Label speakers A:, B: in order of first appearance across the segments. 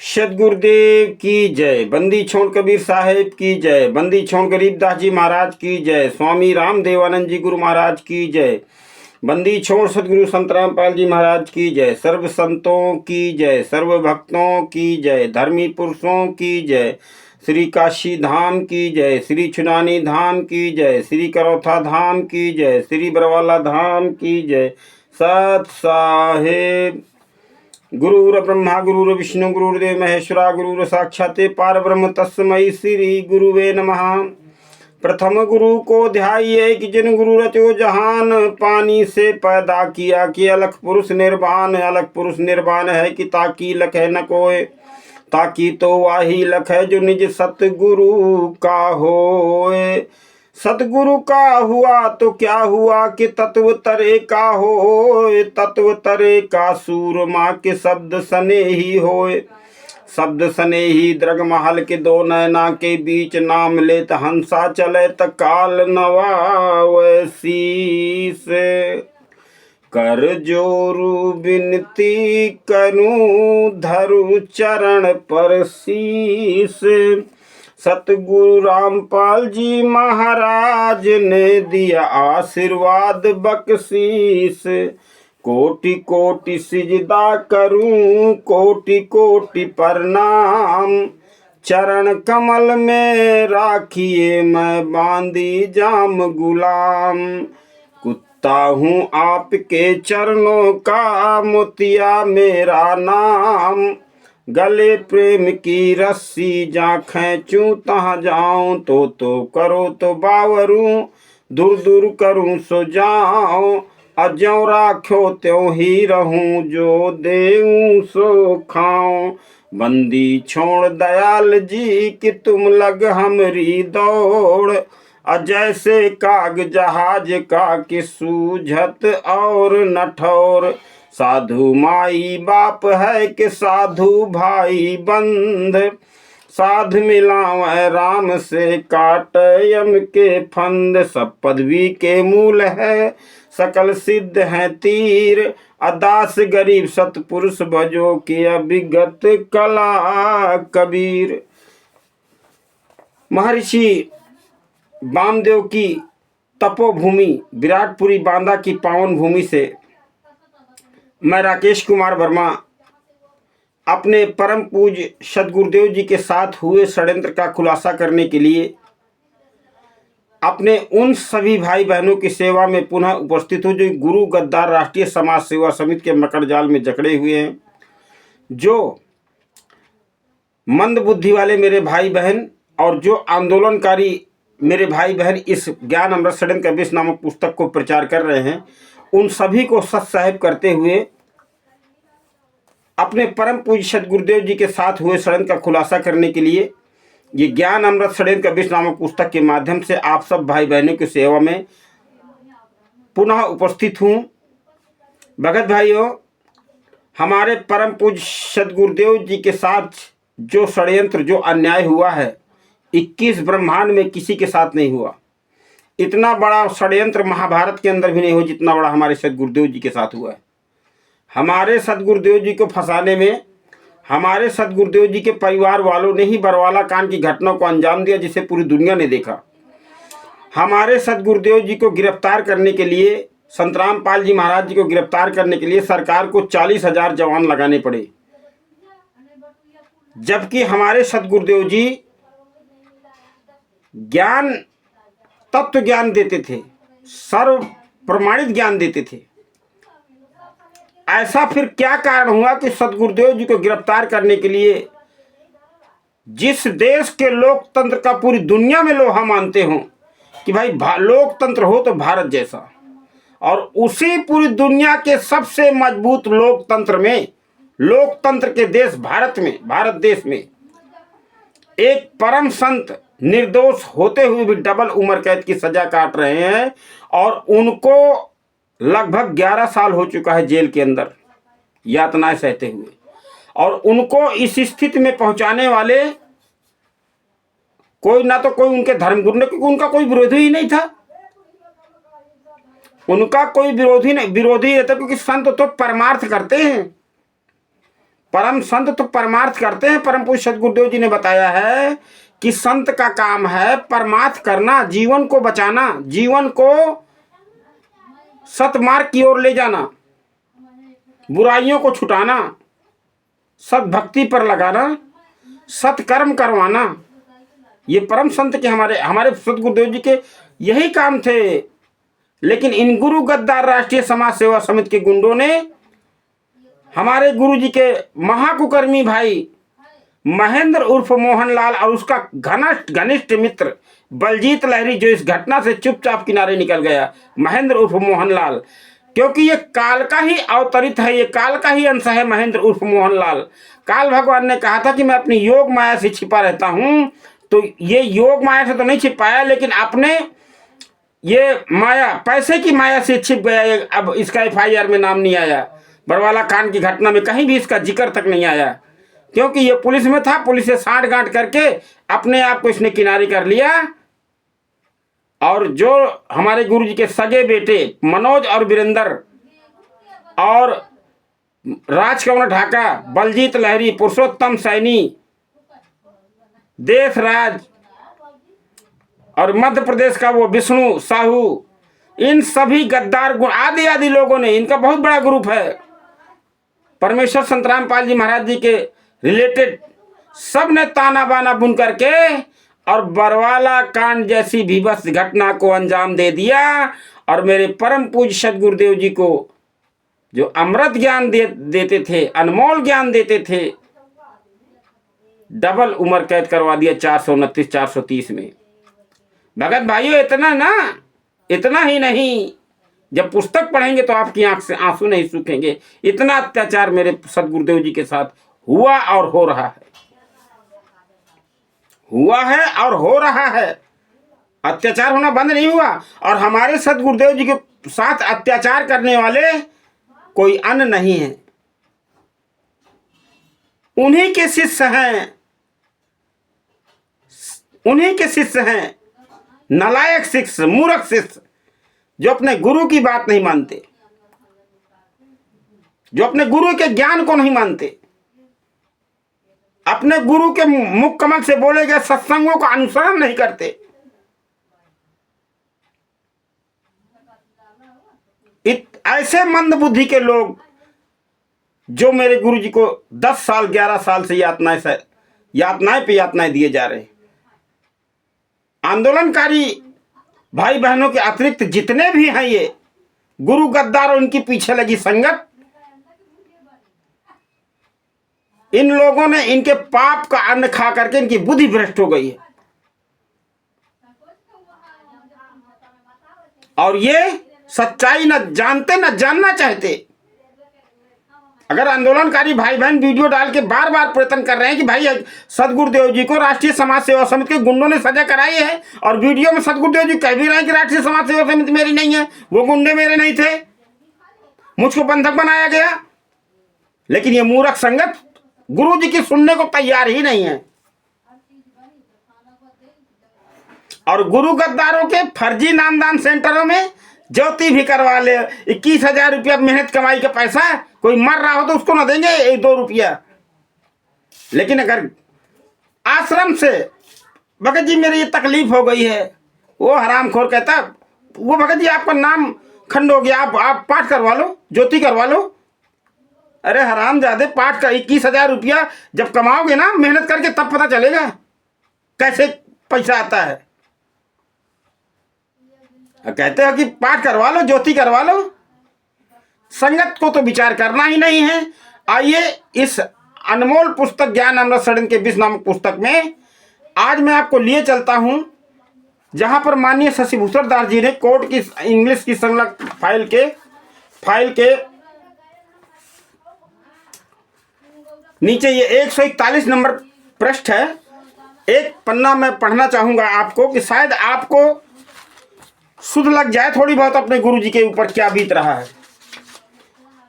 A: सदगुरुदेव की जय। बंदी छोड़ कबीर साहेब की जय। बंदी छोड़ गरीबदास जी महाराज की जय। स्वामी राम देवानंद जी गुरु महाराज की जय। बंदी छोड़ सदगुरु संत रामपाल जी महाराज की जय। सर्व संतों की जय। सर्व भक्तों की जय। धर्मी पुरुषों की जय। श्री काशी धाम की जय। श्री चुनानी धाम की जय। श्री करौथा धाम की जय। श्री बरवाला धाम की जय। सत साहेब। गुरुर ब्रह्मा गुरुर विष्णु गुरुर्देव महेश्वरा गुरुर साक्षाते पार ब्रह्म तस्मै श्री गुरुवे नमः। प्रथम गुरु को ध्याइए कि जिन गुरु रचो जहान, पानी से पैदा किया कि अलख पुरुष निर्वाण। अलख पुरुष निर्वाण है कि ताकि लख है न कोय, ताकि तो वाही लख है जो निज सतगुरु का होए। सतगुरु का हुआ तो क्या हुआ कि तत्व तरे का होए। तत्व तरे का सूरमा के शब्द सने ही होए। शब्द सने ही दृग महल के दो नैना के बीच, नाम लेत हंसा चले त काल नवावसी से। कर जोरु बिनती करूं धरु चरण पर शीस। सतगुरु रामपाल जी महाराज ने दिया आशीर्वाद बख्शीस। कोटि कोटि सिजदा करूं कोटि कोटि प्रणाम। चरण कमल में राखिए मैं बांधी जाम गुलाम। कुत्ता हूँ आपके चरणों का मोतिया मेरा नाम। गले प्रेम की रस्सी जा खींचूं तहाँ जाऊं। तो करो तो बावरूं दूर दूर करूं सो जाऊं। अज्यों राख्यो त्यों ही रहूं जो देऊं सो खाऊं। बंदी छोड़ दयाल जी कि तुम लग हमरी दौड़। जैसे काग जहाज का कि सूझत और नठौर। साधु माई बाप है कि साधु भाई बंद। साध मिलावे राम से काट यम के फंद। सब पदवी के मूल है सकल सिद्ध है तीर। अदास गरीब सतपुरुष भजो कि अभिगत कला कबीर। महर्षि वामदेव की तपोभूमि विराटपुरी बांदा की पावन भूमि से मैं राकेश कुमार वर्मा अपने परम पूज्य सदगुरुदेव जी के साथ हुए षड्यंत्र का खुलासा करने के लिए अपने उन सभी भाई बहनों की सेवा में पुनः उपस्थित हूँ जो गुरु गद्दार राष्ट्रीय समाज सेवा समिति के मकर जाल में जकड़े हुए हैं। जो मंद बुद्धि वाले मेरे भाई बहन और जो आंदोलनकारी मेरे भाई बहन इस ज्ञान अमृत षड्यंत्र का विष नामक पुस्तक को प्रचार कर रहे हैं, उन सभी को सत साहेब करते हुए अपने परम पूज्य सदगुरुदेव जी के साथ हुए षड्यंत्र का खुलासा करने के लिए ये ज्ञान अमृत षड्यंत्र का विष नामक पुस्तक के माध्यम से आप सब भाई बहनों की सेवा में पुनः उपस्थित हूँ। भगत भाइयों, हमारे परम पूज्य सदगुरुदेव जी के साथ जो षड्यंत्र जो अन्याय हुआ है 21 ब्रह्मांड में किसी के साथ नहीं हुआ। इतना बड़ा षड्यंत्र महाभारत के अंदर भी नहीं हो जितना बड़ा हमारे सदगुरुदेव जी के साथ हुआ है। हमारे सदगुरुदेव जी को फंसाने में हमारे सदगुरुदेव जी के परिवार वालों ने ही बरवाला कांड की घटना को अंजाम दिया जिसे पूरी दुनिया ने देखा। हमारे सदगुरुदेव जी को गिरफ्तार करने के लिए, संत रामपाल जी महाराज जी को गिरफ्तार करने के लिए सरकार को 40,000 जवान लगाने पड़े। जबकि हमारे सदगुरुदेव जी ज्ञान तत्व ज्ञान देते थे, सर्व प्रमाणित ज्ञान देते थे। ऐसा फिर क्या कारण हुआ कि सदगुरुदेव जी को गिरफ्तार करने के लिए जिस देश के लोकतंत्र का पूरी दुनिया में लोहा मानते हो कि भाई लोकतंत्र हो तो भारत जैसा, और उसी पूरी दुनिया के सबसे मजबूत लोकतंत्र में, लोकतंत्र के देश भारत में, भारत देश में एक परम संत निर्दोष होते हुए भी डबल उम्र कैद की सजा काट रहे हैं और उनको लगभग 11 साल हो चुका है जेल के अंदर यातनाएं सहते हुए, और उनको इस स्थिति में पहुंचाने वाले कोई ना तो कोई उनके धर्मगुरु ने, क्योंकि उनका कोई विरोधी ही नहीं था। उनका कोई विरोधी नहीं था क्योंकि संत तो परमार्थ करते हैं। परम संत तो परमार्थ करते हैं। परम पूज्य सदगुरुदेव जी ने बताया है कि संत का काम है परमार्थ करना, जीवन को बचाना, जीवन को सतमार्ग की ओर ले जाना, बुराइयों को छुटाना, सद्भक्ति पर लगाना, सत्कर्म करवाना। ये परम संत के हमारे सदगुरुदेव जी के यही काम थे। लेकिन इन गुरु गद्दार राष्ट्रीय समाज सेवा समिति के गुंडों ने हमारे गुरु जी के महाकुकर्मी भाई महेंद्र उर्फ मोहनलाल और उसका घनिष्ठ मित्र बलजीत लहरी, जो इस घटना से चुपचाप किनारे निकल गया, महेंद्र उर्फ मोहनलाल, क्योंकि ये काल का ही अवतरित है, ये काल का ही अंश है महेंद्र उर्फ मोहनलाल। काल भगवान ने कहा था कि मैं अपनी योग माया से छिपा रहता हूं, तो ये योग माया से तो नहीं छिपाया, लेकिन अपने ये माया, पैसे की माया से छिप गया। अब इसका FIR में नाम नहीं आया, बरवाला कांड की घटना में कहीं भी इसका जिक्र तक नहीं आया, क्योंकि ये पुलिस में था। पुलिस से साठ गांठ करके अपने आप को इसने किनारे कर लिया। और जो हमारे गुरु जी के सगे बेटे मनोज और वीरेंद्र और राजकमल ढाका, बलजीत लहरी, पुरुषोत्तम सैनी, देशराज और मध्य प्रदेश का वो विष्णु साहू, इन सभी गद्दार आदि आदि लोगों ने, इनका बहुत बड़ा ग्रुप है, परमेश्वर संत रामपाल जी महाराज जी के रिलेटेड, सब ने ताना बाना बुन करके और बरवाला कांड जैसी भीभत्स घटना को अंजाम दे दिया। और मेरे परम पूज्य सदगुरुदेव जी को जो अमृत ज्ञान देते थे, अनमोल ज्ञान देते थे, डबल उम्र कैद करवा दिया 429 430 में। भगत भाइयों, इतना ही नहीं, जब पुस्तक पढ़ेंगे तो आपकी आंख से आंसू नहीं सूखेंगे। इतना अत्याचार मेरे सदगुरुदेव जी के साथ हुआ और हो रहा है, हुआ है और हो रहा है। अत्याचार होना बंद नहीं हुआ। और हमारे सदगुरुदेव जी के साथ अत्याचार करने वाले कोई अन्य नहीं है, उन्हीं के शिष्य हैं, उन्हीं के शिष्य हैं, नालायक शिष्य, मूर्ख शिष्य, जो अपने गुरु की बात नहीं मानते, जो अपने गुरु के ज्ञान को नहीं मानते, अपने गुरु के मुख कमल से बोले गए सत्संगों का अनुसरण नहीं करते। ऐसे मंद बुद्धि के लोग जो मेरे गुरु जी को 10 साल 11 साल से यातनाएं पे यातनाएं दिए जा रहे। आंदोलनकारी भाई बहनों के अतिरिक्त जितने भी हैं ये गुरु गद्दार और उनकी पीछे लगी संगत, इन लोगों ने इनके पाप का अन्न खा करके इनकी बुद्धि भ्रष्ट हो गई है। और ये सच्चाई न जानते न जानना चाहते। अगर आंदोलनकारी भाई बहन वीडियो डाल के बार बार प्रयत्न कर रहे हैं कि भाई सदगुरुदेव जी को राष्ट्रीय समाज सेवा समिति के गुंडों ने सजा कराई है, और वीडियो में सदगुरुदेव जी कह भी रहे हैं कि राष्ट्रीय समाज सेवा समिति मेरी नहीं है, वो गुंडे मेरे नहीं थे, मुझको बंधक बनाया गया, लेकिन ये मूर्ख संगत गुरु जी की सुनने को तैयार ही नहीं है। और गुरु गद्दारों के फर्जी नामदान सेंटरों में ज्योति भी करवा ले। 21,000 रुपया मेहनत कमाई का पैसा, कोई मर रहा हो तो उसको ना देंगे 1-2 रुपया। लेकिन अगर आश्रम से भगत जी मेरी ये तकलीफ हो गई है, वो हरामखोर कहता वो भगत जी आपका नाम खंड हो गया, आप पाठ करवा लो, ज्योति करवा लो। अरे हरामजादे, पाठ का 21,000 रुपया जब कमाओगे ना मेहनत करके, तब पता चलेगा कैसे पैसा आता है। कहते हो कि पाठ करवा लो, ज्योति करवा लो, संगत को तो विचार करना ही नहीं है। आइए इस अनमोल पुस्तक ज्ञान अमृत सड़न के 20 नामक पुस्तक में आज मैं आपको लिए चलता हूं, जहां पर माननीय शशिभूषण दास जी ने कोर्ट की इंग्लिश की संलग्न फाइल के नीचे ये 141 नंबर पृष्ठ है, एक पन्ना मैं पढ़ना चाहूंगा आपको कि शायद आपको सुध लग जाए थोड़ी बहुत अपने गुरु जी के ऊपर क्या बीत रहा है।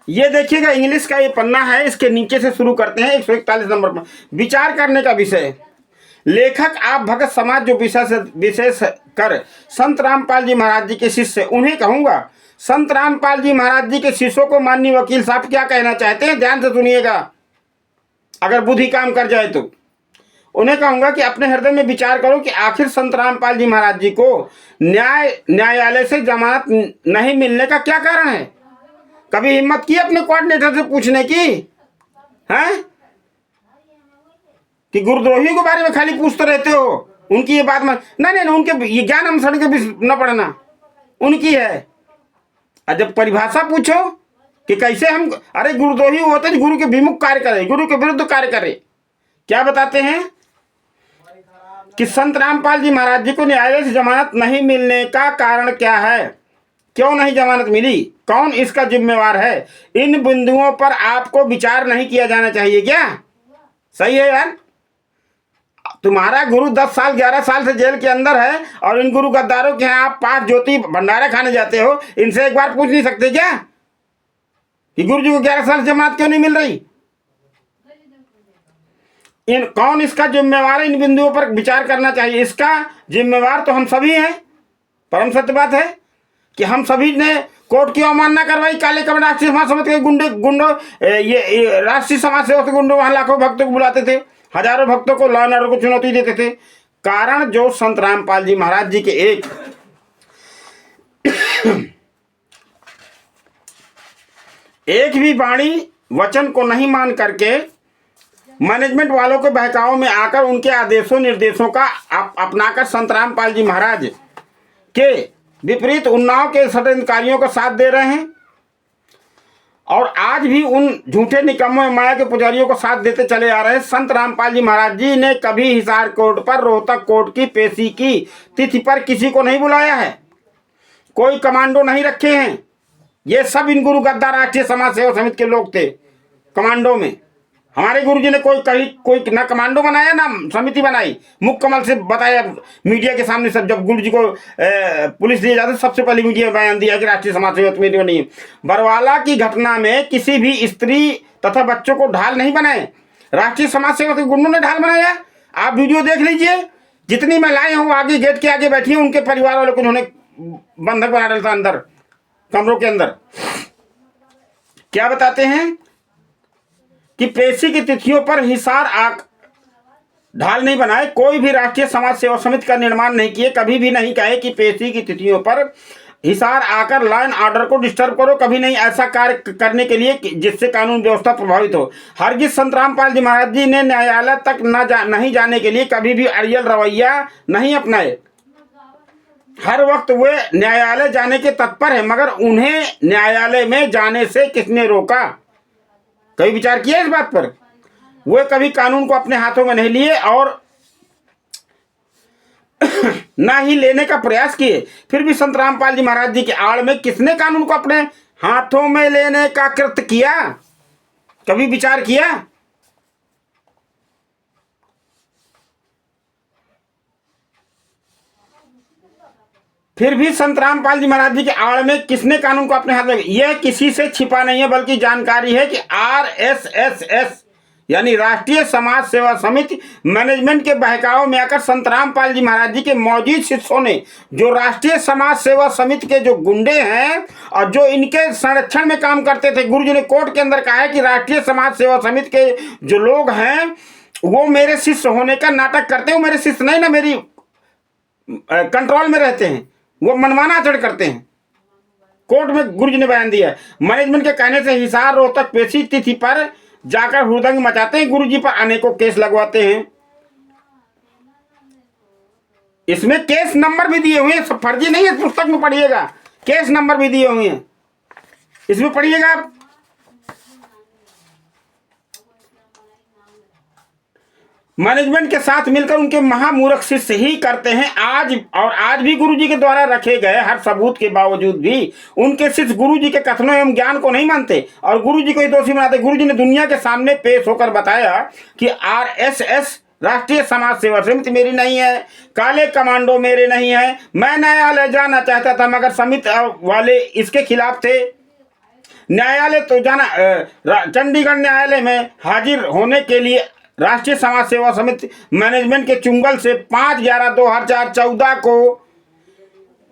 A: ये देखिएगा, इंग्लिश का ये पन्ना है, इसके नीचे से शुरू करते हैं 141 नंबर पर। विचार करने का विषय, लेखक आप भगत समाज जो विशेष कर संत रामपाल जी महाराज जी के शिष्य, उन्हें कहूंगा। संत रामपाल जी महाराज जी के शिष्यों को माननीय वकील साहब क्या कहना चाहते हैं, ध्यान से सुनिएगा। अगर बुद्धि काम कर जाए तो उन्हें कहूंगा कि अपने हृदय में विचार करो कि आखिर संत रामपाल जी महाराज जी को न्यायालय से जमानत नहीं मिलने का क्या कारण है। कभी हिम्मत की अपने कोऑर्डिनेटर से पूछने की है कि गुरुद्रोही के बारे में खाली पूछते रहते हो, उनकी ये बात में नहीं, उनके ये ज्ञान अनुसरण के भी न पढ़ना उनकी है। और जब परिभाषा पूछो कि कैसे हम, अरे गुरुद्रोही होते हैं गुरु के विमुख कार्य करे, गुरु के विरुद्ध कार्य करे। क्या बताते हैं कि संत रामपाल जी महाराज जी को न्यायालय से जमानत नहीं मिलने का कारण क्या है, क्यों नहीं जमानत मिली, कौन इसका जिम्मेवार है। इन बिंदुओं पर आपको विचार नहीं किया जाना चाहिए क्या? सही है यार। तुम्हारा गुरु 10 साल 11 साल से जेल के अंदर है और इन गुरु गद्दारों के यहाँ आप पाठ ज्योति भंडारा खाने जाते हो, इनसे एक बार पूछ नहीं सकते क्या कि गुरु जी को 11 साल जमानत क्यों नहीं मिल रही? इन कौन इसका जिम्मेवार है, इन बिंदुओं पर विचार करना चाहिए। इसका जिम्मेवार तो हम सभी हैं। परम सत्य बात है कि हम सभी ने कोर्ट की अवमानना करवाई। काले कमल राष्ट्रीय समाज समिति के गुंडों ये राष्ट्रीय समाज सेवक के गुंडों वहां लाखों भक्तों को बुलाते थे, हजारों भक्तों को लॉ एंड ऑर्डर को चुनौती देते थे। कारण जो संत रामपाल जी महाराज जी के एक भी वाणी वचन को नहीं मान करके मैनेजमेंट वालों के बहकाव में आकर उनके आदेशों निर्देशों का अपनाकर संत रामपाल जी महाराज के विपरीत उन्नाव के षड्यंत्रकारियों का साथ दे रहे हैं और आज भी उन झूठे निकम्मों माया के पुजारियों को साथ देते चले आ रहे हैं। संत रामपाल जी महाराज जी ने कभी हिसार कोर्ट पर, रोहतक कोर्ट की पेशी की तिथि पर किसी को नहीं बुलाया है, कोई कमांडो नहीं रखे हैं। ये सब इन गुरु गद्दा राष्ट्रीय समाज सेवा समिति के लोग थे कमांडो में। हमारे गुरुजी ने कोई ना कमांडो बनाया ना समिति बनाई। मुख कमल से बताया मीडिया के सामने सब, जब गुरुजी को पुलिस दिए जाते सबसे पहले मीडिया में बयान दिया कि राष्ट्रीय समाज सेवा समिति बनी है। बरवाला की घटना में किसी भी स्त्री तथा बच्चों को ढाल नहीं बनाए, राष्ट्रीय समाज सेवा के गुंडों ने ढाल बनाया। आप वीडियो देख लीजिए, जितनी महिलाएं हों आगे गेट के आगे बैठी हैं, उनके परिवार वालों को उन्होंने बंधक बना डाला था अंदर कमरों के अंदर। क्या बताते हैं कि पेशी की तिथियों पर हिसार ढाल नहीं बनाए, कोई भी राष्ट्रीय समाज सेवा समिति का निर्माण नहीं किए, कभी भी नहीं कहे कि पेशी की तिथियों पर हिसार आकर लॉ एंड ऑर्डर को डिस्टर्ब करो, कभी नहीं ऐसा कार्य करने के लिए जिससे कानून व्यवस्था प्रभावित हो। हरगिज संत रामपाल जी महाराज जी ने न्यायालय तक नहीं जाने के लिए कभी भी अड़ियल रवैया नहीं अपनाए। हर वक्त वे न्यायालय जाने के तत्पर है, मगर उन्हें न्यायालय में जाने से किसने रोका? कभी विचार किया इस बात पर? वे कभी कानून को अपने हाथों में नहीं लिए और ना ही लेने का प्रयास किए। फिर भी संत रामपाल जी महाराज जी की आड़ में किसने कानून को अपने हाथों में लेने का कृत्य किया? कभी विचार किया? फिर भी संत रामपाल जी महाराज जी के आड़ में किसने कानून को अपने हाथ में? यह किसी से छिपा नहीं है, बल्कि जानकारी है कि RSS यानी राष्ट्रीय समाज सेवा समिति मैनेजमेंट के बहकाव में आकर संत रामपाल जी महाराज जी के मौजूद शिष्यों ने, जो राष्ट्रीय समाज सेवा समिति के जो गुंडे हैं और जो इनके संरक्षण में काम करते थे, गुरुजी ने कोर्ट के अंदर कहा है कि राष्ट्रीय समाज सेवा समिति के जो लोग हैं वो मेरे शिष्य होने का नाटक करते हैं। मेरे शिष्य नहीं ना, मेरी कंट्रोल में रहते हैं, वो मनमाना आचरण करते हैं। कोर्ट में गुरुजी ने बयान दिया। मैनेजमेंट के कहने से हिसार रोहतक पेशी तिथि पर जाकर हुड़दंग मचाते हैं, गुरुजी पर अनेकों केस लगवाते हैं। इसमें केस नंबर भी दिए हुए हैं, सब फर्जी नहीं है। पुस्तक में पढ़िएगा, केस नंबर भी दिए हुए हैं, इसमें पढ़िएगा आप। मैनेजमेंट के साथ मिलकर उनके महामूर्ख शिष्य ही करते हैं। आज भी गुरुजी के द्वारा रखे गए हर सबूत के बावजूद भी उनके शिष्य गुरुजी के कथनों एवं ज्ञान को नहीं मानते और गुरुजी को ही दोषी बनाते। गुरुजी ने दुनिया के सामने पेश होकर बताया कि RSS राष्ट्रीय समाज सेवा समिति मेरी नहीं है, काले कमांडो मेरे नहीं है। मैं न्यायालय जाना चाहता था मगर समिति वाले इसके खिलाफ थे। न्यायालय तो जाना, चंडीगढ़ न्यायालय में हाजिर होने के लिए राष्ट्रीय समाज सेवा समिति मैनेजमेंट के चुंगल से 5/11/2014 को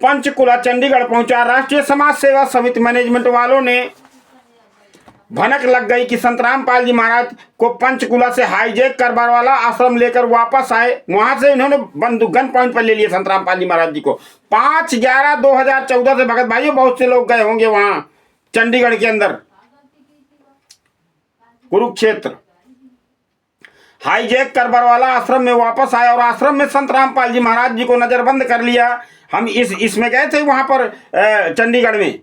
A: पंचकुला चंडीगढ़ पहुंचा। राष्ट्रीय समाज सेवा समिति मैनेजमेंट वालों ने भनक लग गई कि संतराम पाल जी महाराज को पंचकुला से हाईजैक कर बरवाला आश्रम लेकर वापस आए। वहां से इन्होंने बंदूक गन पॉइंट पर ले लिया संतराम पाल जी महाराज जी को। 5/11/2014 से भगत भाइयों बहुत से लोग गए होंगे वहां चंडीगढ़ के अंदर, कुरुक्षेत्र। हाईजैक कर बरवाला आश्रम में वापस आया और आश्रम में संतराम पाल जी महाराज जी को नजरबंद कर लिया। हम इसमें गए थे वहां पर चंडीगढ़ में,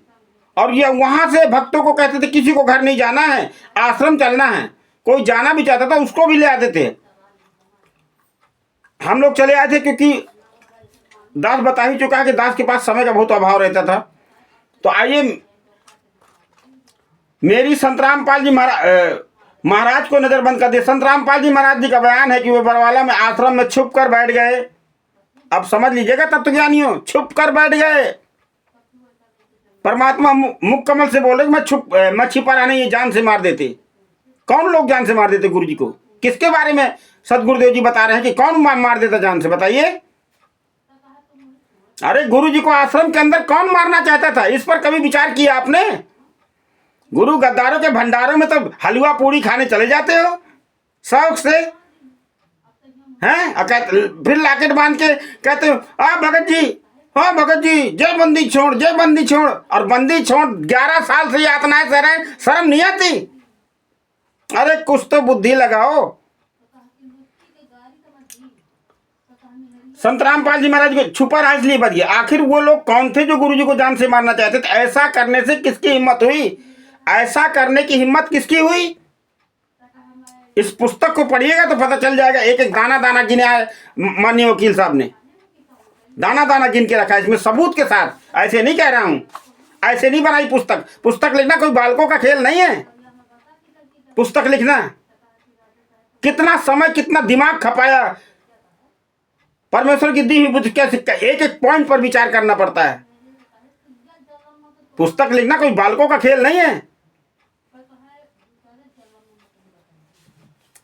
A: और ये वहां से भक्तों को कहते थे किसी को घर नहीं जाना है, आश्रम चलना है। कोई जाना भी चाहता था उसको भी ले आते थे। हम लोग चले आए थे क्योंकि दास बता ही चुका है कि दास के पास समय का बहुत अभाव रहता था। तो आइए, मेरी संतराम पाल जी महाराज को नजरबंद कर दिया। संतराम पाल जी महाराज जी का बयान है कि वे बरवाला में आश्रम में छुप कर बैठ गए। अब समझ लीजिएगा तब तो ज्ञानियों, छुप कर बैठ गए। परमात्मा मुख कमल से बोले मैं छिपा रहा नहीं, ये जान से मार देते। कौन लोग जान से मार देते गुरु जी को? किसके बारे में सदगुरुदेव जी बता रहे हैं कि कौन मार देता जान से, बताइए। अरे गुरु जी को आश्रम के अंदर कौन मारना चाहता था? इस पर कभी विचार किया आपने? गुरु गद्दारों के भंडारों में तो हलवा पूड़ी खाने चले जाते हो शौक से, हैं? फिर लाकेट बांध के कहते हो भगत जी, हाँ भगत जी, जय बंदी छोड़, जय बंदी छोड़। और बंदी छोड़ 11 साल से यातनाएं सह रहे, शर्म नहीं आती? अरे कुछ तो बुद्धि लगाओ। संतराम पाल जी महाराज को छुपा रहा इसलिए बताइए, आखिर वो लोग कौन थे जो गुरु जी को जान से मारना चाहते थे? ऐसा करने से किसकी हिम्मत हुई? ऐसा करने की हिम्मत किसकी हुई? इस पुस्तक को पढ़िएगा तो पता चल जाएगा। एक एक दाना दाना गिना है माननीय वकील साहब ने, दाना दाना गिन के रखा है इसमें सबूत के साथ। ऐसे नहीं कह रहा हूं, ऐसे नहीं बनाई पुस्तक। पुस्तक लिखना कोई बालकों का खेल नहीं है। पुस्तक लिखना कितना समय, कितना दिमाग खपाया। परमेश्वर की दी हुई बुद्धि क्या सिक्का, एक एक पॉइंट पर विचार करना पड़ता है। पुस्तक लिखना कोई बालकों का खेल नहीं है।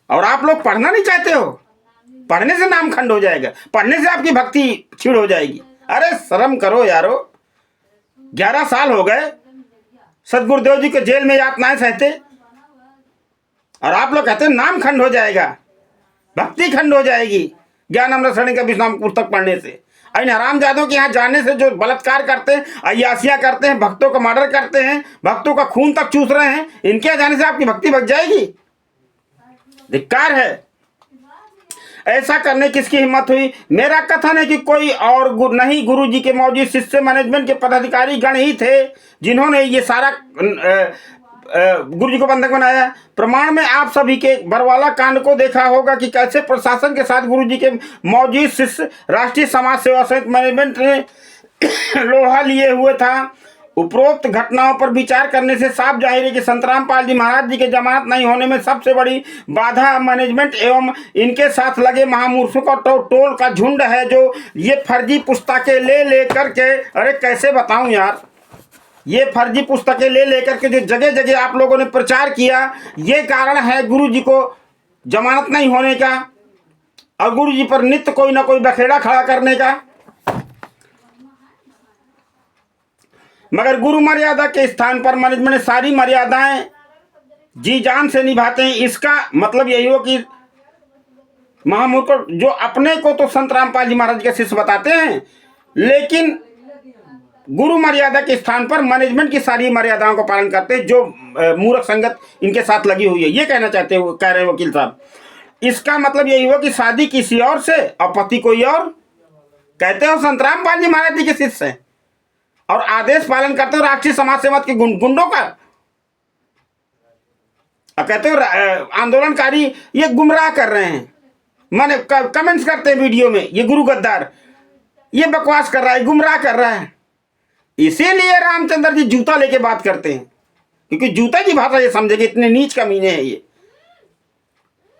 A: और आप लोग पढ़ना नहीं चाहते हो। पढ़ने से नाम खंड हो जाएगा, पढ़ने से आपकी भक्ति छीड़ हो जाएगी। अरे शर्म करो यारो। 11 साल हो गए सदगुरुदेव जी को जेल में यातनाएं सहते, और आप लोग कहते हैं नाम खंड हो जाएगा, भक्ति खंड हो जाएगी ज्ञान अमृत श्रेणी का विश्राम पुस्तक पढ़ने से। इन हरामजादों के यहाँ जाने से जो बलात्कार करते हैं, अय्यासियां करते हैं, भक्तों का मर्डर करते हैं, भक्तों का खून तक चूस रहे हैं, इनके यहाँ जाने से आपकी भक्ति बच जाएगी? धिक्कार है। ऐसा करने किसकी हिम्मत हुई? मेरा कथन है कि कोई और नहीं, गुरु जी के मौजूद शिष्य मैनेजमेंट के पदाधिकारी गण ही थे जिन्होंने ये सारा गुरु जी को बंधक बनाया। प्रमाण में आप सभी के बरवाला कांड को देखा होगा कि कैसे प्रशासन के साथ गुरु जी के मौजूद शिष्य राष्ट्रीय समाज सेवा सहित मैनेजमेंट ने लोहा लिए हुए था। उपरोक्त घटनाओं पर विचार करने से साफ जाहिर है कि संतराम पाल जी महाराज जी के जमानत नहीं होने में सबसे बड़ी बाधा मैनेजमेंट एवं इनके साथ लगे महामूर्खों का टोल का झुंड है, जो ये फर्जी पुस्तकें ले करके, अरे कैसे बताऊं यार, ये फर्जी पुस्तकें ले लेकर के जो जगह जगह आप लोगों ने प्रचार किया, ये कारण है गुरु जी को जमानत नहीं होने का और गुरु जी पर नित्य कोई ना कोई बखेड़ा खड़ा करने का। मगर गुरु मर्यादा के स्थान पर मैनेजमेंट सारी मर्यादाएं जी जान से निभाते हैं। इसका मतलब यही हो कि महामूर्ख जो अपने को तो संत रामपाल जी महाराज के शिष्य बताते हैं, लेकिन गुरु मर्यादा के स्थान पर मैनेजमेंट की सारी मर्यादाओं का पालन करते हैं, जो मूर्ख संगत इनके साथ लगी हुई है। ये कहना चाहते हो, कह रहे हैं वकील साहब। इसका मतलब यही हो कि शादी किसी और से और पति कोई और। कहते हो संत रामपाल जी महाराज जी के शिष्य हैं और आदेश पालन करते हो राष्ट्रीय समाज सेवा के गुंडों का। और कहते हो आंदोलनकारी ये गुमराह कर रहे हैं, माने कमेंट्स करते हैं वीडियो में, ये गुरु गद्दार ये बकवास कर रहा है, गुमराह कर रहा है। इसीलिए रामचंद्र जी जूता लेके बात करते हैं, क्योंकि जूता की भाषा ये समझेंगे, इतने नीच कमीने हैं ये।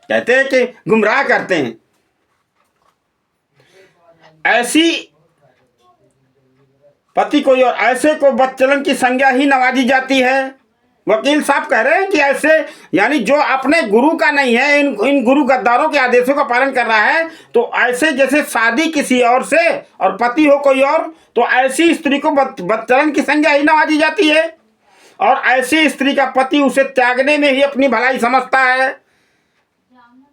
A: कहते हैं कि गुमराह करते हैं। ऐसी पति कोई और, ऐसे को बदचलन की संज्ञा ही नवाजी जाती है। वकील साहब कह रहे हैं कि ऐसे यानी जो अपने गुरु का नहीं है, इन गुरु गद्दारों के आदेशों का पालन कर रहा है, तो ऐसे जैसे शादी किसी और से और पति हो कोई और, तो ऐसी स्त्री को बदचलन की संज्ञा ही नवाजी जाती है। और ऐसी स्त्री का पति उसे त्यागने में ही अपनी भलाई समझता है।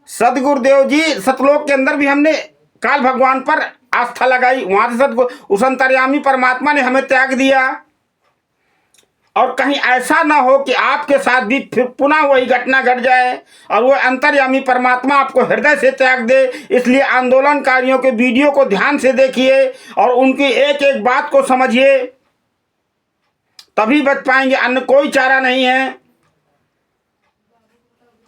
A: सदगुरुदेव जी सतलोक के अंदर भी हमने काल भगवान पर आस्था लगाई, वहां से सदगुरु उस अंतर्यामी परमात्मा ने हमें त्याग दिया। और कहीं ऐसा ना हो कि आपके साथ भी फिर पुनः वही घटना घट जाए और वो अंतर्यामी परमात्मा आपको हृदय से त्याग दे। इसलिए आंदोलनकारियों के वीडियो को ध्यान से देखिए और उनकी एक एक बात को समझिए, तभी बच पाएंगे, अन्य कोई चारा नहीं है।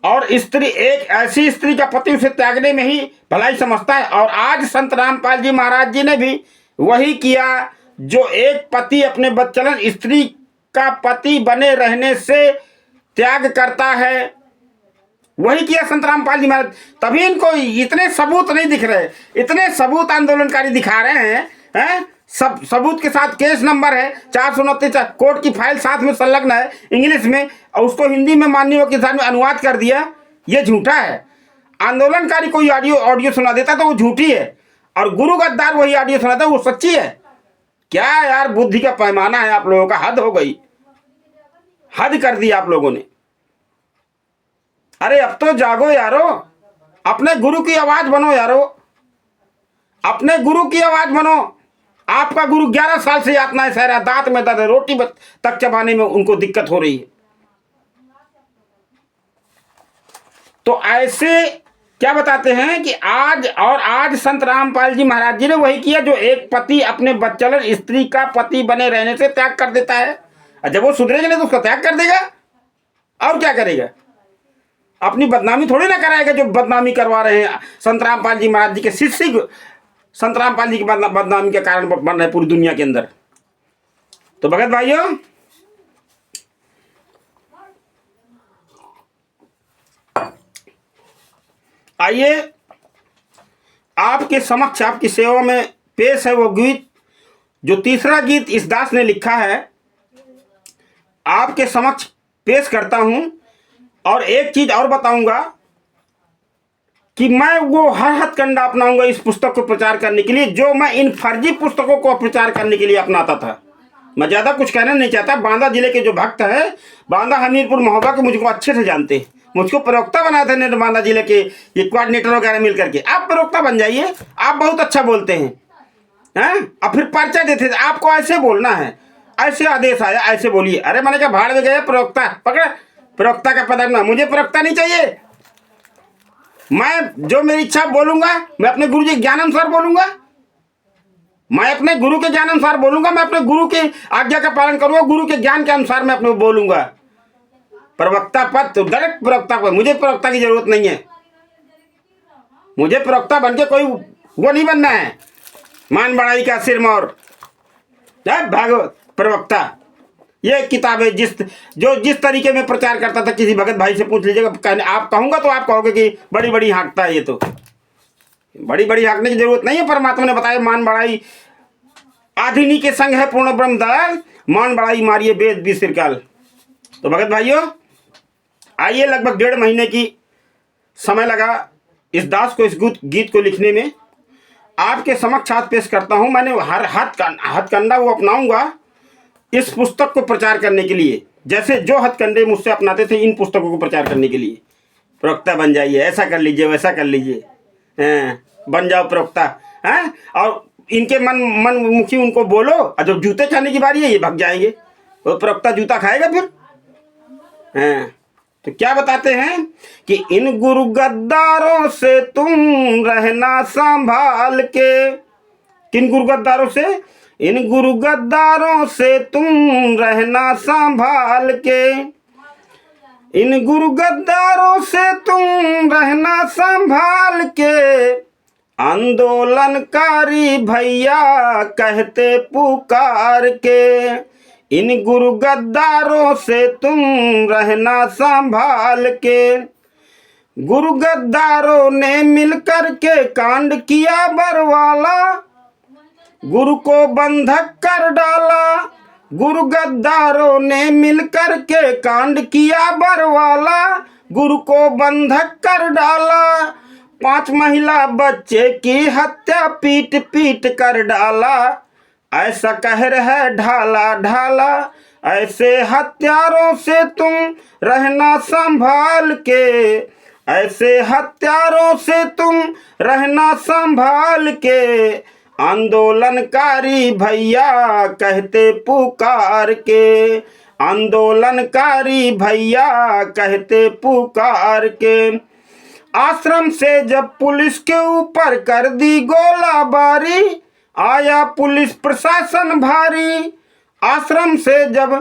A: और स्त्री, एक ऐसी स्त्री का पति उसे त्यागने में ही भलाई समझता है। और आज संत रामपाल जी महाराज जी ने भी वही किया। जो एक पति अपने बच्चलन स्त्री का पति बने रहने से त्याग करता है, वही किया संत रामपाल जी महाराज। तभी इनको इतने सबूत नहीं दिख रहे, इतने सबूत आंदोलनकारी दिखा रहे हैं। सब सबूत के साथ केस नंबर है 429, कोर्ट की फाइल साथ में संलग्न है इंग्लिश में, और उसको हिंदी में माननीय वकील साहब ने अनुवाद कर दिया। ये झूठा है। आंदोलनकारी कोई ऑडियो सुना देता तो वो झूठी है, और गुरु गद्दार वही ऑडियो सुनाता वो सच्ची है। क्या यार बुद्धि का पैमाना है आप लोगों का, हद हो गई, हद कर दी आप लोगों ने। अरे अब तो जागो यारो, अपने गुरु की आवाज बनो यारो, अपने गुरु की आवाज बनो। आपका गुरु 11 साल से यातनाएं सह रहा, दांत में दर्द है, रोटी तक चबाने में उनको दिक्कत हो रही है। तो ऐसे क्या बताते हैं कि आज संत रामपाल जी महाराज जी ने वही किया जो एक पति अपने बच्चलन स्त्री का पति बने रहने से त्याग कर देता है। जब वो सुधरेगा नहीं तो उसका त्याग कर देगा, और क्या करेगा? अपनी बदनामी थोड़ी ना कराएगा। जो बदनामी करवा रहे हैं संत रामपाल जी महाराज जी के शिष्य, संत रामपाल जी की बदनामी के कारण बन रहे पूरी दुनिया के अंदर। तो भगत भाइयों, आइए आपके समक्ष आपकी सेवा में पेश है वो गीत, जो तीसरा गीत इस दास ने लिखा है, आपके समक्ष पेश करता हूं। और एक चीज और बताऊंगा कि मैं वो हर हथकंडा अपनाऊंगा इस पुस्तक को प्रचार करने के लिए, जो मैं इन फर्जी पुस्तकों को प्रचार करने के लिए अपनाता था। मैं ज़्यादा कुछ कहना नहीं चाहता। बांदा जिले के जो भक्त हैं, बांदा हमीरपुर महोबा के, मुझको अच्छे से जानते हैं। मुझको प्रवक्ता बनाया था ने बांदा जिले के ये कोऑर्डिनेटर वगैरह मिल करके। आप प्रवक्ता बन जाइए, आप बहुत अच्छा बोलते हैं, और फिर पर्चा देते थे, आपको ऐसे बोलना है, ऐसे आदेश आया, ऐसे बोलिए। अरे मैंने कहा भाड़ में गया प्रवक्ता, पकड़ प्रवक्ता का पद रखना। मुझे प्रवक्ता नहीं चाहिए। मैं जो मेरी इच्छा बोलूंगा, मैं अपने गुरु जी के ज्ञान अनुसार बोलूंगा, मैं अपने गुरु के ज्ञान अनुसार बोलूंगा, मैं अपने गुरु की आज्ञा का पालन करूंगा, गुरु के ज्ञान के अनुसार मैं अपने बोलूंगा। प्रवक्ता पद तो डायरेक्ट प्रवक्ता पद, मुझे प्रवक्ता की जरूरत नहीं है। मुझे प्रवक्ता बन के कोई वो नहीं बनना है, मान बढ़ाई का सिरमौर भागवत प्रवक्ता। ये किताबें जिस तरीके में प्रचार करता था, किसी भगत भाई से पूछ लीजिएगा, आप कहूंगा तो आप कहोगे कि बड़ी बड़ी हाँकता है। ये तो बड़ी बड़ी हाँकने की जरूरत नहीं है। परमात्मा ने बताया मान बढ़ाई आधिनी के संग है पूर्ण ब्रह्म दयाल, मान बढ़ाई मारिए वेद भी सिरकाल। तो भगत भाइयों, आइए लगभग 1.5 महीने की समय लगा इस दास को इस गीत को लिखने में। आपके समक्ष हाथ पेश करता हूं। मैंने हर हथकंडा वो अपनाऊंगा इस पुस्तक को प्रचार करने के लिए, जैसे जो हथकंडे मुझसे अपनाते थे इन पुस्तकों को प्रचार करने के लिए। प्रवक्ता बन जाइए, ऐसा कर लीजिए, वैसा कर लीजिए, बन जाओ प्रवक्ता, हैं? और इनके मन मुखी उनको बोलो, और जब जूते खाने की बारी है ये भाग जाएंगे। वो प्रवक्ता जूता खाएगा फिर, हैं? तो क्या बताते हैं कि इन गुरु गद्दारों से तुम रहना संभाल के। किन गुरु गद्दारों से? इन गुरु गद्दारों से तुम रहना संभाल के। इन गुरु गद्दारों से तुम रहना संभाल के। आंदोलनकारी भैया कहते पुकार के। इन गुरु गद्दारों से तुम रहना संभाल के। गुरु गद्दारों ने मिलकर के कांड किया बरवाला, गुरु को बंधक कर डाला। गुरु गद्दारों ने मिलकर के कांड किया बरवाला, गुरु को बंधक कर डाला। 5 महिला बच्चे की हत्या पीट पीट कर डाला। ऐसा कहर है ढाला ढाला, ऐसे हत्यारों से तुम रहना संभाल के, ऐसे हत्यारों से तुम रहना संभाल के, आंदोलनकारी भैया कहते पुकार के, आंदोलनकारी भैया कहते पुकार के। आश्रम से जब पुलिस के ऊपर कर दी गोलाबारी, आया पुलिस प्रशासन भारी। आश्रम से जब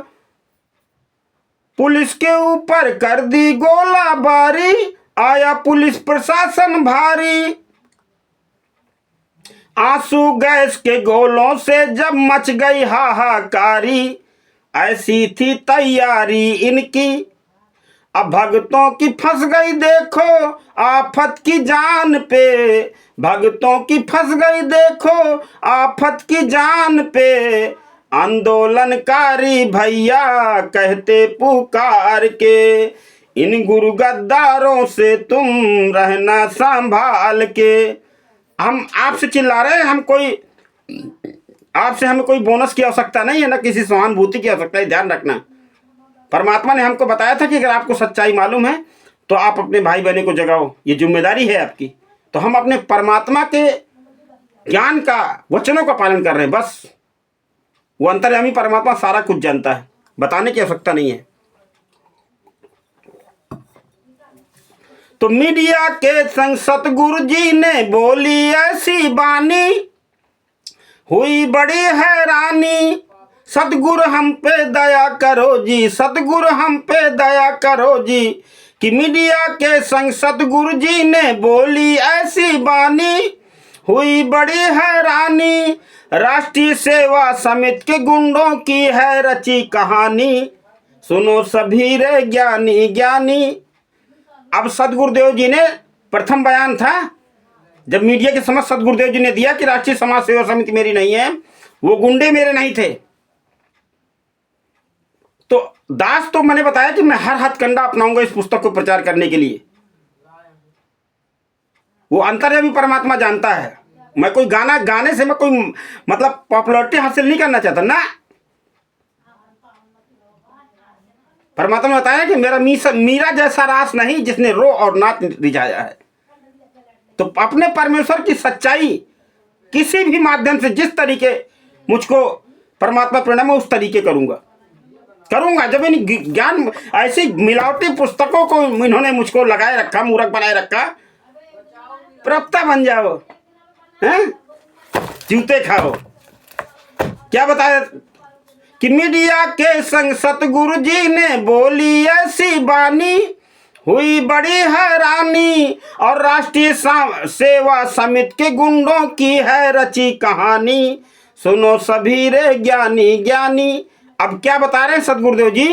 A: पुलिस के ऊपर कर दी गोलाबारी, आया पुलिस प्रशासन भारी। आंसू गैस के गोलों से जब मच गई हाहाकारी, ऐसी थी तैयारी इनकी, अब भक्तों की फंस गई देखो आफत की जान पे, भक्तों की फंस गई देखो आफत की जान पे, आंदोलनकारी भैया कहते पुकार के, इन गुरु गद्दारों से तुम रहना संभाल के। हम आपसे चिल्ला रहे हैं, हम कोई आपसे हमें कोई बोनस की आवश्यकता नहीं है, ना किसी सहानुभूति की आवश्यकता है। ध्यान रखना, परमात्मा ने हमको बताया था कि अगर आपको सच्चाई मालूम है तो आप अपने भाई बहनों को जगाओ, ये जिम्मेदारी है आपकी। तो हम अपने परमात्मा के ज्ञान का, वचनों का पालन कर रहे हैं बस। वो अंतर्यामी परमात्मा सारा कुछ जानता है, बताने की आवश्यकता नहीं है। तो मीडिया के संग सतगुरु जी ने बोली ऐसी बानी, हुई बड़ी हैरानी। सतगुरु हम पे दया करो जी, सतगुरु हम पे दया करो जी, कि मीडिया के संग सतगुरु जी ने बोली ऐसी बानी, हुई बड़ी हैरानी। राष्ट्रीय सेवा समिति के गुंडों की है रची कहानी, सुनो सभी रे ज्ञानी ज्ञानी। अब सतगुरुदेव जी ने प्रथम बयान था जब मीडिया के समक्ष सतगुरुदेव जी ने दिया कि राष्ट्रीय समाज सेवा समिति मेरी नहीं है, वो गुंडे मेरे नहीं थे। तो दास तो मैंने बताया कि मैं हर हथकंडा अपनाऊंगा इस पुस्तक को प्रचार करने के लिए। वो अंतर्यामी परमात्मा जानता है। मैं कोई गाना गाने से मैं कोई मतलब पॉपुलैरिटी हासिल नहीं करना चाहता ना। परमात्मा ने बताया कि मेरा मीरा जैसा रास नहीं जिसने रो और नाच रिझाया है। तो अपने परमेश्वर की सच्चाई किसी भी माध्यम से जिस तरीके मुझको परमात्मा प्रेरणा में उस तरीके करूंगा। जब इन ज्ञान ऐसी मिलावटी पुस्तकों को इन्होंने मुझको लगाए रखा, मूर्ख बनाए रखा, प्रवक्ता बन जाओ, हैं? जूते खाओ। क्या बताया कि मीडिया के संग सतगुरु जी ने बोली ऐसी बानी, हुई बड़ी हैरानी। और राष्ट्रीय सेवा समिति के गुंडों की है रची कहानी, सुनो सभी रे ज्ञानी ज्ञानी। अब क्या बता रहे हैं सतगुरुदेव जी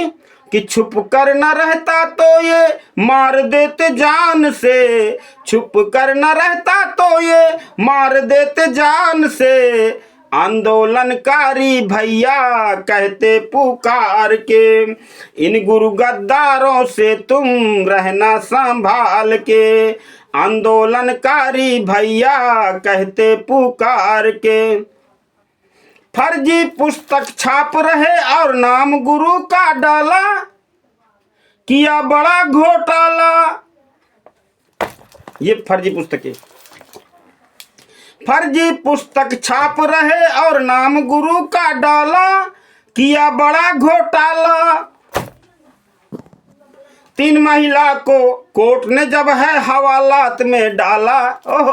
A: कि छुप कर न रहता तो ये मार देते जान से, छुप कर न रहता तो ये मार देते जान से, आंदोलनकारी भैया कहते पुकार के, इन गुरु गद्दारों से तुम रहना संभाल के, आंदोलनकारी भैया कहते पुकार के। फर्जी पुस्तक छाप रहे और नाम गुरु का डाला, किया बड़ा घोटाला। ये फर्जी पुस्तकें, फर्जी पुस्तक छाप रहे और नाम गुरु का डाला, किया बड़ा घोटाला। 3 महिला को कोर्ट ने जब है हवालात में डाला। ओह,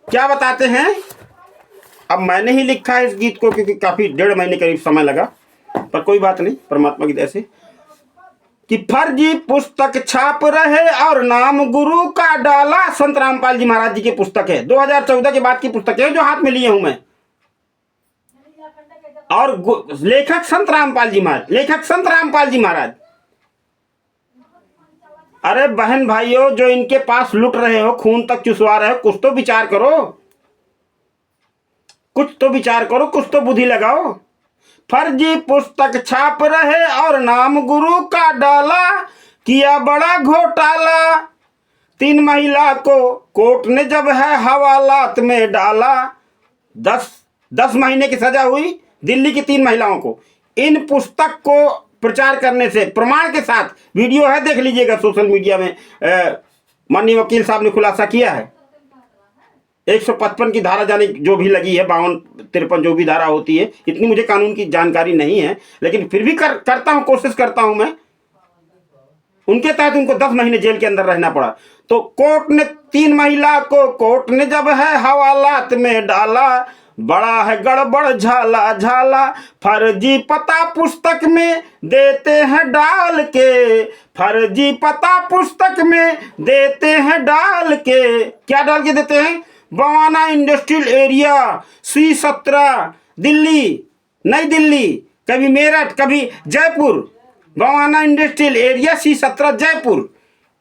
A: क्या बताते हैं। अब मैंने ही लिखा है इस गीत को क्योंकि काफी 1.5 महीने करीब समय लगा, पर कोई बात नहीं, परमात्मा की दया से। कि फर्जी पुस्तक छाप रहे और नाम गुरु का डाला। संत रामपाल जी महाराज जी की पुस्तक है, 2014 के बाद की पुस्तक है जो हाथ में लिए हूं मैं। और लेखक संत रामपाल जी महाराज, लेखक संत रामपाल जी महाराज। अरे बहन भाइयों, जो इनके पास लुट रहे हो, खून तक चुसवा रहे हो, कुछ तो विचार करो, कुछ तो विचार करो, कुछ तो बुद्धि लगाओ। फर्जी पुस्तक छाप रहे और नाम गुरु का डाला, किया बड़ा घोटाला। 3 महिला को कोर्ट ने जब है हवालात में डाला। 10 महीने की सजा हुई दिल्ली की 3 महिलाओं को। इन पुस्तक को प्रचार करने से, प्रमाण के साथ, वीडियो है, देख लीजिएगा सोशल मीडिया में, माननीय वकील साहब ने खुलासा किया है। 155 की धारा जाने जो भी लगी है, 52-53 जो भी धारा होती है, इतनी मुझे कानून की जानकारी नहीं है, लेकिन फिर भी करता हूं, कोशिश करता हूं मैं। उनके तहत उनको 10 महीने जेल के अंदर रहना पड़ा। तो कोर्ट ने 3 महिला को कोर्ट ने जब है हवालात में डाला, बड़ा है गड़बड़ झाला झाला, फर्जी पता पुस्तक में देते हैं डाल के, फर्जी पता पुस्तक में देते हैं डाल के। क्या डाल के देते हैं? Bawana industrial area, C17 Delhi, नई दिल्ली, कभी मेरठ, कभी Jaipur. Bawana industrial area C17 Jaipur,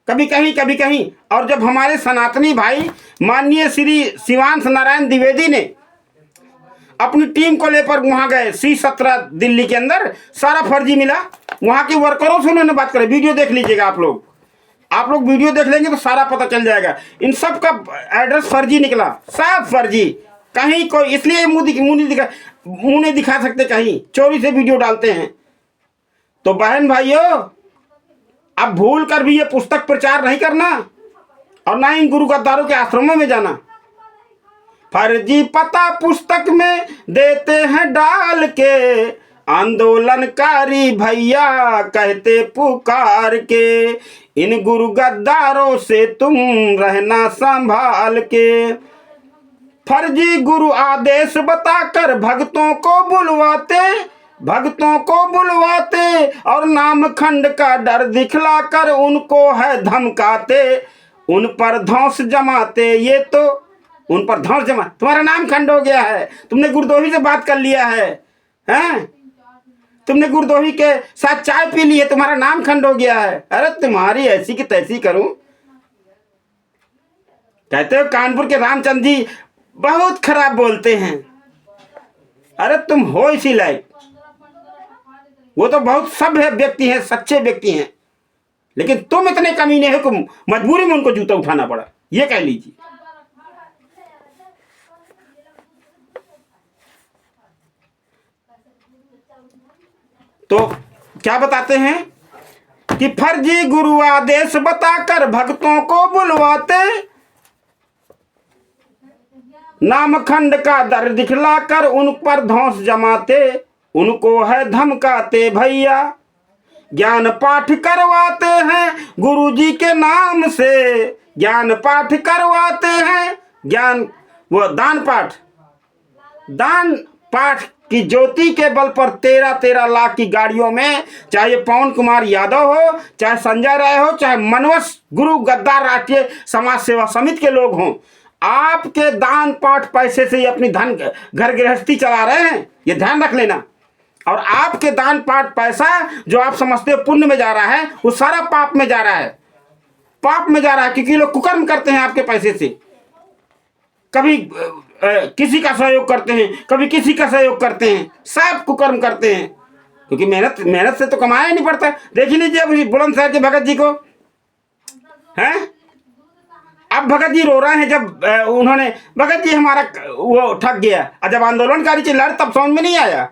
A: कभी कहीं कभी कहीं। और जब हमारे सनातनी भाई माननीय श्री शिवांश नारायण द्विवेदी ने अपनी टीम को लेकर वहां गए C17 दिल्ली के अंदर, सारा फर्जी मिला। वहां के वर्करों से उन्होंने बात करी, वीडियो देख लीजिएगा आप लोग वीडियो देख लेंगे तो सारा पता चल जाएगा। इन सब का एड्रेस फर्जी निकला, सब फर्जी। कहीं कोई इसलिए मुंह नहीं दिखा सकते, कहीं चोरी से वीडियो डालते हैं। तो बहन भाइयों, अब भूल कर भी ये पुस्तक प्रचार नहीं करना और ना ही गुरु गद्दारों के आश्रमों में जाना। फर्जी पता पुस्तक में देते हैं डाल के, आंदोलनकारी भैया कहते पुकार के, इन गुरु गद्दारों से तुम रहना संभाल के। फर्जी गुरु आदेश बताकर भक्तों को बुलवाते और नाम खंड का डर दिखलाकर उनको है धमकाते, उन पर धौंस जमाते। ये तो उन पर धौंस जमा, तुम्हारा नाम खंड हो गया है, तुमने गुरदोही से बात कर लिया है, हैं? तुमने गुरदोही के साथ चाय पी ली है, तुम्हारा नाम खंड हो गया है। अरे तुम्हारी ऐसी की तैसी करूं। कहते हो कानपुर के रामचंद्र जी बहुत खराब बोलते हैं। अरे तुम हो इसी लायक, वो तो बहुत सभ्य व्यक्ति हैं, सच्चे व्यक्ति हैं, लेकिन तुम इतने कमीने हो कि मजबूरी में उनको जूता उठाना पड़ा, ये कह लीजिए। तो क्या बताते हैं कि फर्जी गुरु आदेश बताकर भक्तों को बुलवाते, नामखंड का दर दिखलाकर उन पर धौंस जमाते, उनको है धमकाते भैया। ज्ञान पाठ करवाते हैं गुरुजी के नाम से, ज्ञान पाठ करवाते हैं, ज्ञान वो दान पाठ की ज्योति के बल पर 13-13 लाख की गाड़ियों में, चाहे पवन कुमार यादव हो, चाहे संजय राय हो, चाहे मनवस गुरु गद्दार राष्ट्रीय समाज सेवा समिति के लोग हों, आपके दान पाठ पैसे से ही अपनी धन घर गृहस्थी चला रहे हैं, ये ध्यान रख लेना। और आपके दान पाठ पैसा जो आप समझते हो पुण्य में जा रहा है, वो सारा पाप में जा रहा है, पाप में जा रहा है, क्योंकि लोग कुकर्म करते हैं आपके पैसे से। कभी किसी का सहयोग करते हैं, कभी किसी का सहयोग करते हैं, सब कुकर्म करते हैं, क्योंकि मेहनत से तो कमाया नहीं पड़ता। देख ही लीजिए अभी बुलंदशहर के भगत जी को, हैं? अब भगत जी रो रहे हैं, जब उन्होंने भगत जी हमारा वो ठग गया, और जब आंदोलनकारी से लड़ तब समझ में नहीं आया।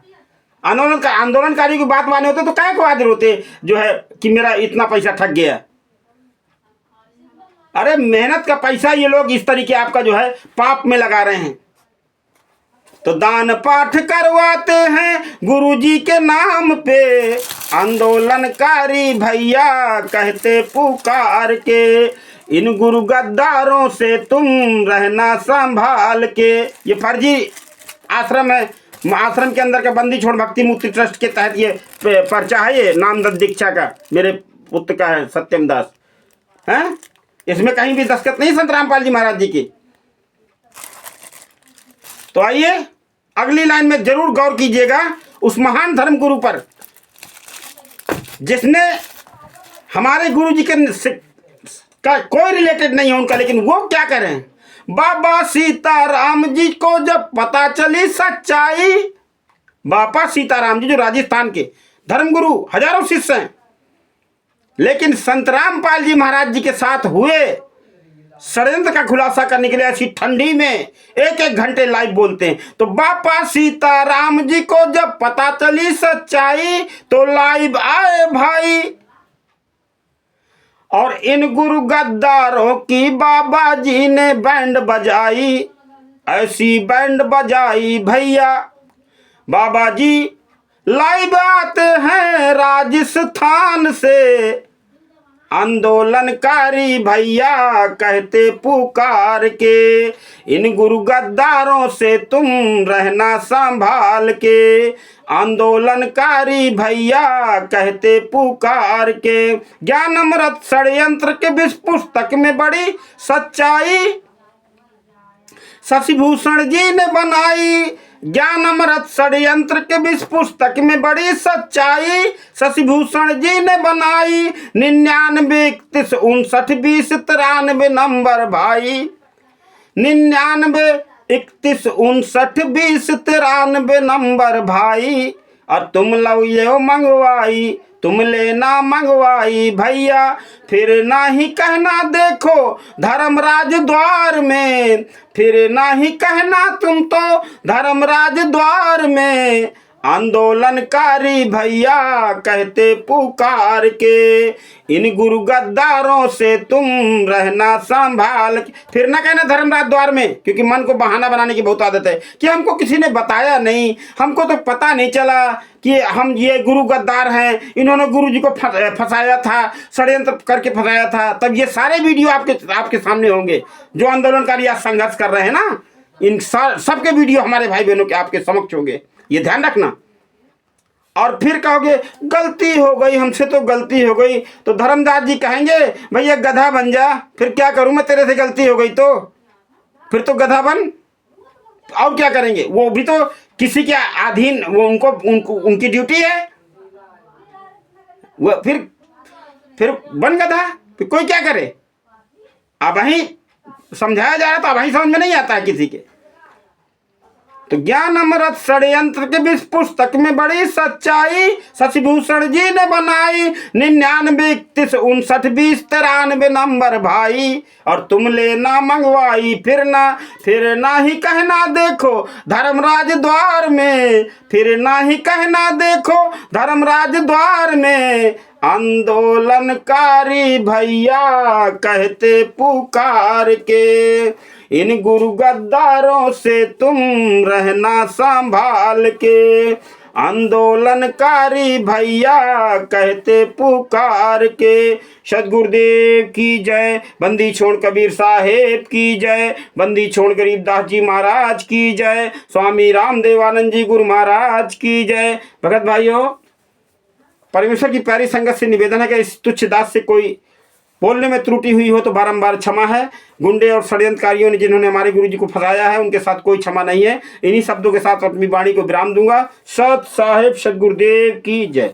A: आंदोलनकारी की बात माने होते तो क्या को हाजिर होते जो है कि मेरा इतना पैसा ठग गया। अरे मेहनत का पैसा ये लोग इस तरीके आपका जो है पाप में लगा रहे हैं। तो दान पाठ करवाते हैं गुरुजी के नाम पे, आंदोलनकारी भैया कहते पुकार के, इन गुरु गद्दारों से तुम रहना संभाल के। ये फर्जी आश्रम है, आश्रम के अंदर का बंदी छोड़ भक्ति मुक्ति ट्रस्ट के तहत ये पर्चा है, ये नामदत्त दीक्षा का, मेरे पुत्र का है सत्यम दास, हैं? इसमें कहीं भी दस्तखत नहीं संत रामपाल जी महाराज जी की। तो आइए अगली लाइन में जरूर गौर कीजिएगा उस महान धर्म गुरु पर जिसने हमारे गुरु जी के का कोई रिलेटेड नहीं है उनका, लेकिन वो क्या करें। बाबा सीताराम जी को जब पता चली सच्चाई, बाबा सीताराम जी जो राजस्थान के धर्मगुरु, हजारों शिष्य हैं, लेकिन संत रामपाल जी महाराज जी के साथ हुए षड्यंत्र का खुलासा करने के लिए ऐसी ठंडी में एक एक घंटे लाइव बोलते हैं। तो बापा सीताराम जी को जब पता चली सच्चाई तो लाइव आए भाई, और इन गुरु गद्दारों की बाबा जी ने बैंड बजाई, ऐसी बैंड बजाई भैया। बाबा जी लाइव आते हैं राजस्थान से, आंदोलनकारी भैया कहते पुकार के, इन गुरु गद्दारों से तुम रहना संभाल के, आंदोलनकारी भैया कहते पुकार के। ज्ञान अमृत षड्यंत्र के विष पुस्तक में बड़ी सच्चाई शशिभूषण जी ने बनाई, ज्ञान अमृत षड्यंत्र के विष पुस्तक में बड़ी सच्चाई शशिभूषण जी ने बनाई। 99 31 59 20 93 नंबर भाई, 99 31 59 20 93 नंबर भाई। और तुम लो ये मंगवाई, तुम लेना मंगवाई भैया, फिर ना ही कहना देखो धर्मराज द्वार में, फिर ना ही कहना तुम तो धर्मराज द्वार में, आंदोलनकारी भैया कहते पुकार के, इन गुरु गद्दारों से तुम रहना संभाल के। फिर ना कहना धर्मराज द्वार में, क्योंकि मन को बहाना बनाने की बहुत आदत है कि हमको किसी ने बताया नहीं, हमको तो पता नहीं चला कि हम ये गुरु गद्दार हैं, इन्होंने गुरु जी को फंसाया था, षड्यंत्र करके फंसाया था। तब ये सारे वीडियो आपके सामने होंगे जो आंदोलनकारी आज संघर्ष कर रहे हैं ना, इन सबके वीडियो हमारे भाई बहनों के आपके समक्ष होंगे, ये ध्यान रखना। और फिर कहोगे गलती हो गई, हमसे तो गलती हो गई, तो धर्मदास जी कहेंगे भैया गधा बन जा। फिर क्या करूं मैं, तेरे से गलती हो गई तो फिर तो गधा बन, और क्या करेंगे। वो भी तो किसी के अधीन, वो उनकी ड्यूटी है, वो फिर बन गधा, फिर कोई क्या करे। अब वहीं समझाया जा रहा था, अब वहीं समझ में नहीं आता है किसी के। तो ज्ञान अमृत षड्यंत्र के विष पुस्तक में बड़ी सच्चाई शशिभूषण जी ने बनाई। 99 31 59 20 93 नंबर भाई, और तुम लेना मंगवाई, फिर ना ही कहना देखो धर्मराज द्वार में, फिर ना ही कहना देखो धर्मराज द्वार में, आंदोलनकारी भैया कहते पुकार के, इन गुरु गद्दारों से तुम रहना संभाल के, आंदोलनकारी भैया कहते पुकार के। सदगुरुदेव की जय, बंदी छोड़ कबीर साहेब की जय, बंदी छोड़ गरीबदास जी महाराज की जय, स्वामी रामदेवानंद जी गुरु महाराज की जय। भगत भाइयों, परमेश्वर की प्यारी संगत से निवेदन है कि इस तुच्छ दास से कोई बोलने में त्रुटि हुई हो तो बारंबार क्षमा है। गुंडे और षड्यंत्रकारियों ने जिन्होंने हमारे गुरु जी को फंसाया है उनके साथ कोई क्षमा नहीं है। इन्हीं शब्दों के साथ अपनी वाणी को विराम दूंगा। सत साहेब सदगुरुदेव की जय।